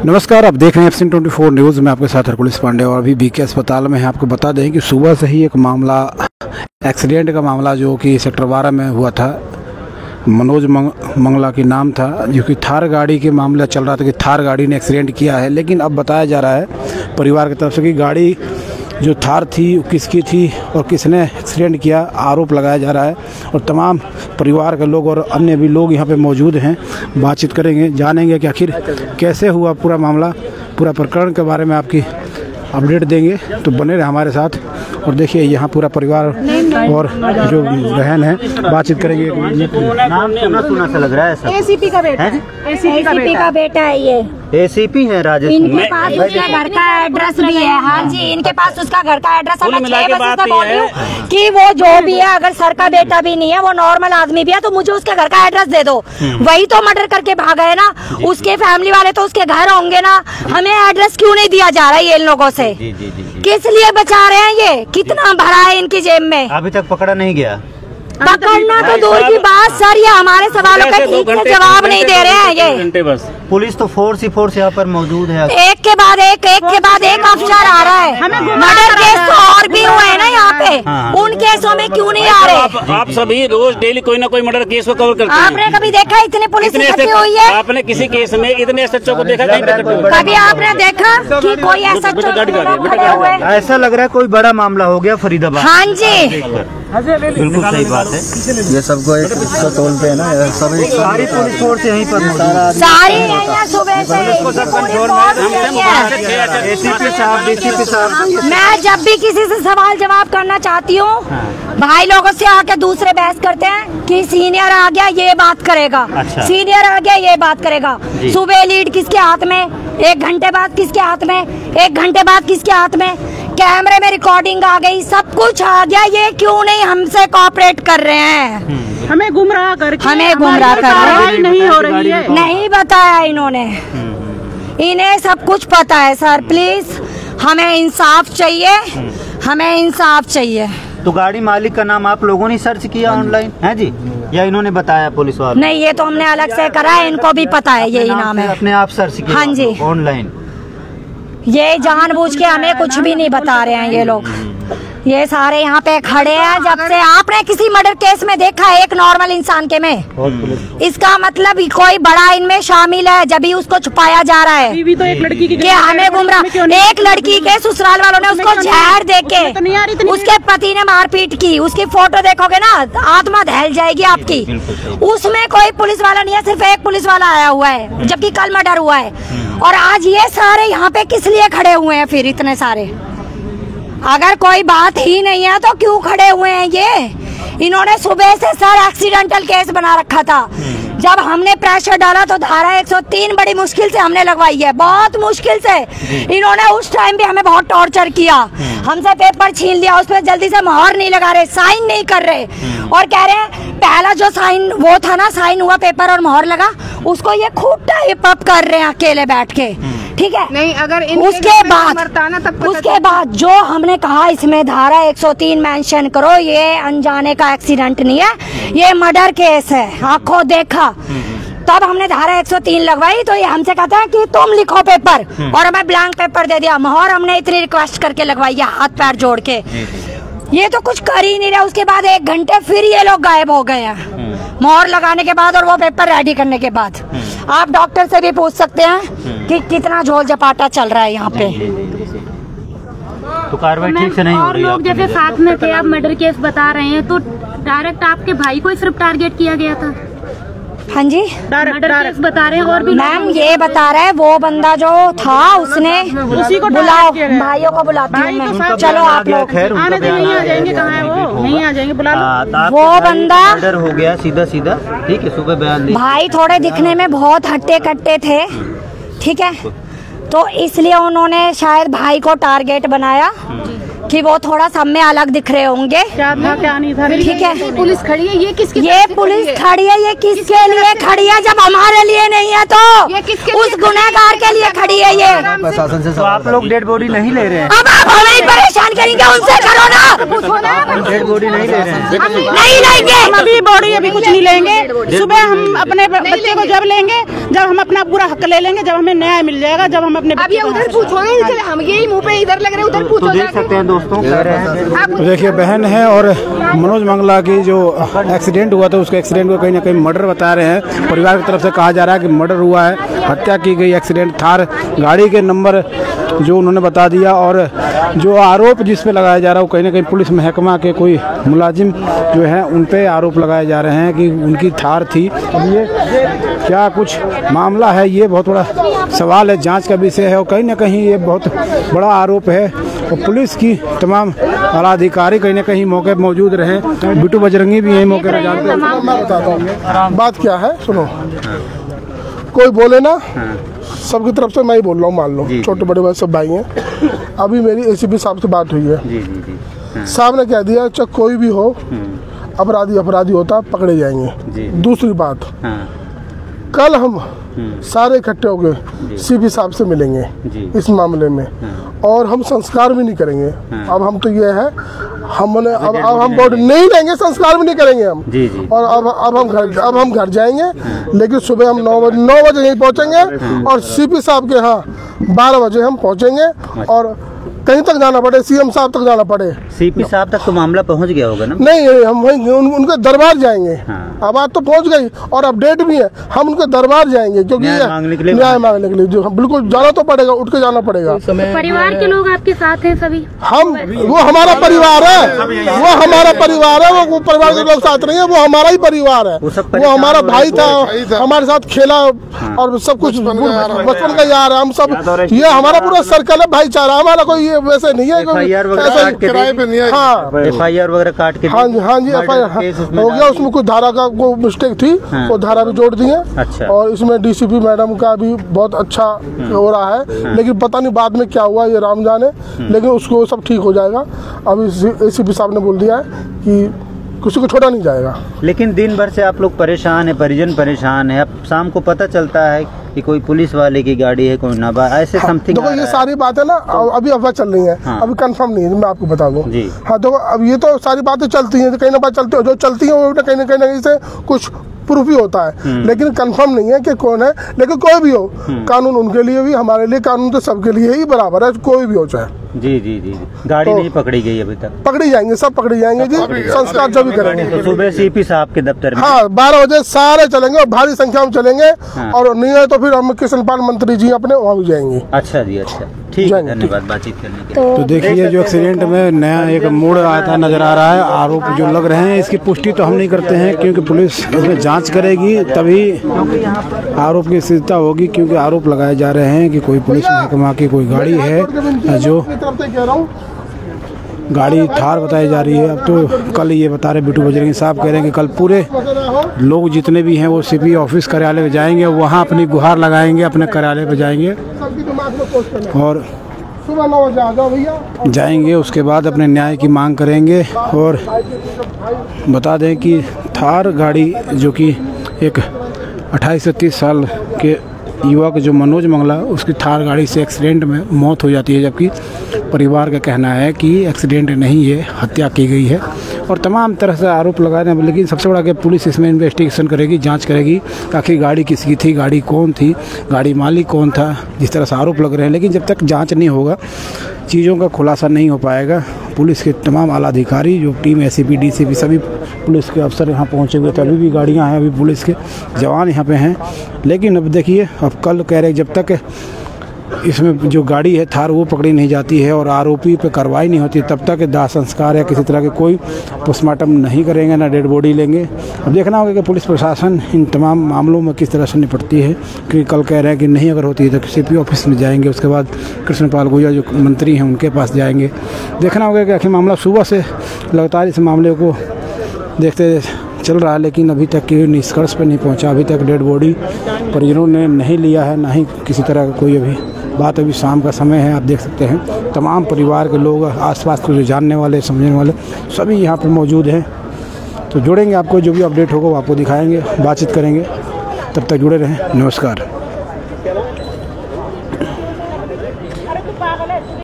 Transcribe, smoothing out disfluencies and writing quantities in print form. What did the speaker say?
नमस्कार, आप देख रहे हैं एफसीन 24 न्यूज़ में आपके साथ हरकुलिस पांडे और अभी बीके अस्पताल में है। आपको बता दें कि सुबह से ही एक मामला, एक्सीडेंट का मामला जो कि सेक्टर 12 में हुआ था। मनोज मंगला की नाम था, जो कि थार गाड़ी के मामला चल रहा था कि थार गाड़ी ने एक्सीडेंट किया है। लेकिन अब बताया जा रहा है परिवार की तरफ से कि गाड़ी जो थार थी वो किसकी थी और किसने एक्सीडेंट किया, आरोप लगाया जा रहा है। और तमाम परिवार के लोग और अन्य भी लोग यहाँ पे मौजूद हैं। बातचीत करेंगे, जानेंगे कि आखिर कैसे हुआ पूरा मामला, पूरा प्रकरण के बारे में आपकी अपडेट देंगे। तो बने रहे हमारे साथ और देखिए यहाँ पूरा परिवार और जो बहन है, बातचीत करेंगे। नाम सुना सा लग रहा है। एसीपी का बेटा है, एसीपी का बेटा है ये। एसीपी है राजेश। इनके पास उसका घर का एड्रेस भी है। हाँ जी, इनके पास उसका घर का एड्रेस है। मैं 6 बजे से बोल रही हूँ कि वो जो भी है, अगर सर का बेटा भी नहीं है, वो नॉर्मल आदमी भी है, तो मुझे उसके घर का एड्रेस दे दो। वही तो मर्डर करके भागा है ना, उसके फैमिली वाले तो उसके घर होंगे ना। हमें एड्रेस क्यों नहीं दिया जा रहा है ये इन लोगों से? किस लिए बचा रहे हैं? ये कितना भरा है इनकी जेब में? अभी तक पकड़ा नहीं गया। पकड़ना तो दूर की बात सर, ये हमारे सवालों का ठीक से जवाब नहीं दे रहे हैं। ये पुलिस तो फोर्स यहाँ पर मौजूद है। एक के बाद एक अफसर आ रहा है। मर्डर केस तो और भी हुए हैं ना यहाँ पे, उन केसों में क्यों नहीं आ रहे? आप सभी रोज डेली कोई ना कोई मर्डर केस को कवर करते हैं। आपने कभी देखा इतनी पुलिस इकट्ठी हुई है? आपने किसी केस में इतने एसएचओ को देखा? कभी आपने देखा कि कोई एसएचओ? ऐसा लग रहा है कोई बड़ा मामला हो गया फरीदाबाद। हाँ जी, बिल्कुल सही बात है। ये सबको एक तौल पे है ना, सभी सारी पुलिस फोर्स यहीं पर सारी सुबह से। एसीपी साहब, डीसीपी साहब, मैं जब भी किसी से सवाल जवाब करना चाहती हूँ, भाई लोगों से आके दूसरे बहस करते हैं कि सीनियर आ गया ये बात करेगा, सीनियर आ गया ये बात करेगा। सुबह लीड किसके हाथ में, 1 घंटे बाद किसके हाथ में, 1 घंटे बाद किसके हाथ में, कैमरे में रिकॉर्डिंग आ गई, सब कुछ आ गया। ये क्यों नहीं हमसे कोऑपरेट कर रहे हैं? हमें गुमराह कर रहे हैं। नहीं हो रही है। नहीं बताया इन्होंने, इन्हें सब कुछ पता है। सर प्लीज, हमें इंसाफ चाहिए, हमें इंसाफ चाहिए। तो गाड़ी मालिक का नाम आप लोगों ने सर्च किया ऑनलाइन है जी, या इन्होंने बताया पुलिस वालों? नहीं, ये तो हमने अलग से करा है, इनको भी पता है यही नाम है। अपने आप सर्च किया? हाँ जी, ऑनलाइन। ये जानबूझ के हमें कुछ भी नहीं बता रहे हैं ये लोग। ये सारे यहाँ पे खड़े हैं जब से। आपने किसी मर्डर केस में देखा है एक नॉर्मल इंसान के में? इसका मतलब कोई बड़ा इनमें शामिल है, जब भी उसको छुपाया जा रहा है। भी तो एक लड़की की हमें गुमराह, एक लड़की के ससुराल वालों ने उसको जहर देके उसके पति ने मारपीट की। उसकी फोटो देखोगे ना, आत्मा दहल जाएगी आपकी। उसमें कोई पुलिस वाला नहीं है, सिर्फ एक पुलिस वाला आया हुआ है, जबकि कल मर्डर हुआ है। और आज ये सारे यहाँ पे किस लिए खड़े हुए हैं फिर? इतने सारे, अगर कोई बात ही नहीं है तो क्यों खड़े हुए हैं ये? इन्होंने सुबह से सर एक्सीडेंटल केस बना रखा था। जब हमने प्रेशर डाला तो धारा 103 बड़ी मुश्किल से हमने लगवाई है, बहुत मुश्किल से। इन्होंने उस टाइम भी हमें बहुत टॉर्चर किया, हमसे पेपर छीन लिया, उस पर जल्दी से मोहर नहीं लगा रहे, साइन नहीं कर रहे, और कह रहे हैं पहला जो साइन वो था ना, साइन हुआ पेपर और मोहर लगा, उसको ये खूब टाइप अप कर रहे हैं अकेले बैठ के। ठीक है, नहीं अगर उसके बाद जो हमने कहा इसमें धारा 103 मेंशन करो, ये अनजाने का एक्सीडेंट नहीं है, ये मर्डर केस है, आंखों देखा। तब हमने धारा 103 लगवाई तो ये हमसे कहता है कि तुम लिखो पेपर, और हमें ब्लैंक पेपर दे दिया। मोहर हमने इतनी रिक्वेस्ट करके लगवाई है, हाथ पैर जोड़ के। ये तो कुछ कर ही नहीं रहा। उसके बाद 1 घंटे फिर ये लोग गायब हो गए हैं, मोहर लगाने के बाद और वो पेपर रेडी करने के बाद। आप डॉक्टर से भी पूछ सकते हैं कि कितना झोल झपाटा चल रहा है यहाँ पे। तो कार्रवाई ठीक से नहीं हो रही है। लोग जैसे साथ में थे, आप मर्डर केस बता रहे हैं, तो डायरेक्ट आपके भाई को सिर्फ टारगेट किया गया था? हाँ जी, मर्डर केस बता रहे हैं। और भी मैम ये बता रहा है वो बंदा जो था, उसने उसी को बुलाओ, भाइयों को बुलाती हूँ मैं। चलो आप लोग आने दे, नहीं आ जाएंगे, कहाँ है वो? नहीं आ जाएंगे, बुला लो। वो बंदा मर्डर हो गया सीधा, ठीक है, सुबह बयान दिया। भाई थोड़े दिखने में बहुत हट्टे कट्टे थे, ठीक है, तो इसलिए उन्होंने शायद भाई को टारगेट बनाया कि वो थोड़ा सब में अलग दिख रहे होंगे। क्या था क्या नहीं था, ठीक है। पुलिस खड़ी है, ये किसके? ये पुलिस खड़ी है, ये किसके लिए खड़ी है? जब हमारे लिए नहीं है तो उस गुनहगार के लिए खड़ी है ये। प्रशासन से आप लोग डेड बॉडी नहीं ले रहे हैं? अब आप हमें परेशान करेंगे, उनसे करो ना। डेड बॉडी नहीं ले रहे हैं? नहीं लेंगे हम अभी बॉडी अभी कुछ नहीं लेंगे। सुबह हम अपने बच्चे को जब लेंगे, जब हम अपना पूरा हक ले लेंगे, जब हमें न्याय मिल जाएगा, जब हम अपने अब ये उधर पूछो ना, हम यही मुँह पे इधर लग रहे, उधर पूछो। देख सकते हैं दोस्तों, कह रहे हैं। तो देखिए बहन है और मनोज मंगला की जो एक्सीडेंट हुआ था उसके एक्सीडेंट को कहीं ना कहीं मर्डर बता रहे हैं। परिवार की तरफ से कहा जा रहा है कि मर्डर हुआ है, हत्या की गई, एक्सीडेंट थार गाड़ी के नंबर जो उन्होंने बता दिया। और जो आरोप जिस पे लगाया जा रहा है वो कहीं ना कहीं पुलिस महकमा के कोई मुलाजिम जो है उन पे आरोप लगाए जा रहे हैं कि उनकी थार थी। अब ये क्या कुछ मामला है, ये बहुत बड़ा सवाल है, जांच का विषय है और कहीं ना कहीं ये बहुत बड़ा आरोप है। और पुलिस की तमाम आला अधिकारी कहीं ना कहीं मौके पर मौजूद रहे। बिट्टू बजरंगी भी यही मौके पर जानते हैं। मैं बताता हूँ बात क्या है, सुनो। कोई बोले ना, सबकी तरफ से मैं ही बोल रहा हूँ, मान लो छोटे बड़े भाई सब भाई हैं। अभी मेरी एसीपी साहब से बात हुई है। साहब ने कह दिया चाहे कोई भी हो, अपराधी होता पकड़े जाएंगे। दूसरी बात, कल हम सारे इकट्ठे होकर सीपी साहब से मिलेंगे इस मामले में, और हम संस्कार भी नहीं करेंगे। अब हम तो ये है, हमने अब हम बॉडी नहीं लेंगे, संस्कार भी नहीं करेंगे हम। और अब हम घर जाएंगे, लेकिन सुबह हम 9 बजे यहीं पहुंचेंगे और सीपी साहब के यहाँ 12 बजे हम पहुंचेंगे। और कहीं तक जाना पड़े, सीएम साहब तक जाना पड़े। सीपी साहब तक तो मामला पहुंच गया होगा ना? नहीं, हम वहीं उनके दरबार जाएंगे। आवाज तो पहुंच गई और अपडेट भी है, हम उनके दरबार जाएंगे क्योंकि न्याय मांगने के लिए जो बिल्कुल जाना तो पड़ेगा, उठ के जाना पड़ेगा। परिवार के लोग आपके साथ हैं सभी? वो हमारा परिवार है, वो हमारा परिवार है। वो परिवार के लोग साथ नहीं है, वो हमारा ही परिवार है। वो हमारा भाई था, हमारे साथ खेला और सब कुछ बचपन का यार है हम सब। ये हमारा पूरा सर्कल है, भाईचारा हमारा, कोई वैसे नहीं है। किराए पे नहीं है। हाँ, एफआईआर वगैरह काट के। हाँ जी एफआईआर हो गया, उसमें कुछ धारा का कोई मिस्टेक थी, वो धारा भी जोड़ दी है। अच्छा। और इसमें डीसीपी मैडम का भी बहुत अच्छा हो रहा है, लेकिन पता नहीं बाद में क्या हुआ, ये राम जाने। लेकिन उसको सब ठीक हो जाएगा। अभी एसीपी साहब ने बोल दिया है कि किसी को छोड़ा नहीं जाएगा। लेकिन दिन भर से आप लोग परेशान है, परिजन परेशान है। अब शाम को पता चलता है कि कोई पुलिस वाले की गाड़ी है, कोई नाबा, ऐसे समथिंग। देखो ये सारी बातें ना अभी अफवाह चल रही है। अभी कंफर्म नहीं है, मैं आपको बता दूं। हाँ देखो, अब ये तो सारी बातें चलती हैं, कहीं ना कहीं चलती है, जो चलती है वो कहीं ना कहीं से कुछ प्रूफ ही होता है, लेकिन कंफर्म नहीं है कि कौन है। लेकिन कोई भी हो, कानून उनके लिए भी, हमारे लिए कानून तो सबके लिए ही बराबर है, कोई भी हो चाहे। जी गाड़ी नहीं पकड़ी गई अभी तक? पकड़ी जाएंगे, सब पकड़ी जाएंगे जी, संस्कार जो भी करेंगे। तो सुबह सीपी साहब के दफ्तर में? हाँ, 12 बजे सारे चलेंगे और भारी संख्या में चलेंगे। और नहीं है तो फिर हम कृष्णपाल मंत्री जी अपने वहाँ भी जाएंगे। अच्छा जी, अच्छा, ठीक है, धन्यवाद बातचीत करने के लिए। तो देखिए जो एक्सीडेंट में नया एक मोड़ आता नजर आ रहा है। आरोप जो लग रहे हैं इसकी पुष्टि तो हम नहीं करते हैं, क्योंकि पुलिस इसमें जांच करेगी तभी आरोप की स्थिरता होगी। क्योंकि आरोप लगाए जा रहे हैं कि कोई पुलिस महकमा की कोई गाड़ी है, जो गाड़ी थार बताई जा रही है। अब तो कल ये बता रहे बिट्टू बजरंगी साहब कह रहे हैं कि कल पूरे लोग जितने भी हैं वो सीपी ऑफिस कार्यालय में जाएंगे, वहाँ अपनी गुहार लगाएंगे, अपने कार्यालय पे जाएंगे और जाएंगे। उसके बाद अपने न्याय की मांग करेंगे। और बता दें कि थार गाड़ी जो कि एक 28 से 30 साल के युवक जो मनोज मंगला, उसकी थार गाड़ी से एक्सीडेंट में मौत हो जाती है, जबकि परिवार का कहना है कि एक्सीडेंट नहीं है, हत्या की गई है। और तमाम तरह से आरोप लगा रहे हैं। लेकिन सबसे बड़ा कि पुलिस इसमें इन्वेस्टिगेशन करेगी, जांच करेगी आखिर गाड़ी किसकी थी, गाड़ी कौन थी, गाड़ी मालिक कौन था, जिस तरह से आरोप लग रहे हैं। लेकिन जब तक जांच नहीं होगा, चीज़ों का खुलासा नहीं हो पाएगा। पुलिस के तमाम आला अधिकारी, जो टीम एसीपी, डीसीपी, सभी पुलिस के अफसर यहाँ पहुँचे हुए थे। अभी भी गाड़ियाँ हैं, अभी पुलिस के जवान यहाँ पे हैं। लेकिन अब देखिए, अब कल कह रहे जब तक इसमें जो गाड़ी है थार वो पकड़ी नहीं जाती है और आरोपी पे कार्रवाई नहीं होती, तब तक दाह संस्कार या किसी तरह के कोई पोस्टमार्टम नहीं करेंगे, ना डेड बॉडी लेंगे। अब देखना होगा कि पुलिस प्रशासन इन तमाम मामलों में किस तरह से निपटती है। क्योंकि कल कह रहे हैं कि नहीं अगर होती है तो सीपी ऑफिस में जाएंगे, उसके बाद कृष्णपाल गुर्जर जो मंत्री हैं उनके पास जाएंगे। देखना होगा कि आखिर मामला सुबह से लगातार इस मामले को देखते चल रहा है, लेकिन अभी तक के निष्कर्ष पर नहीं पहुंचा। अभी तक डेड बॉडी परिजनों ने नहीं लिया है, ना ही किसी तरह का कोई अभी बात अभी शाम का समय है, आप देख सकते हैं तमाम परिवार के लोग, आसपास के जो जानने वाले समझने वाले सभी यहाँ पर मौजूद हैं। तो जुड़ेंगे, आपको जो भी अपडेट होगा वो आपको दिखाएंगे, बातचीत करेंगे। तब तक जुड़े रहें। नमस्कार।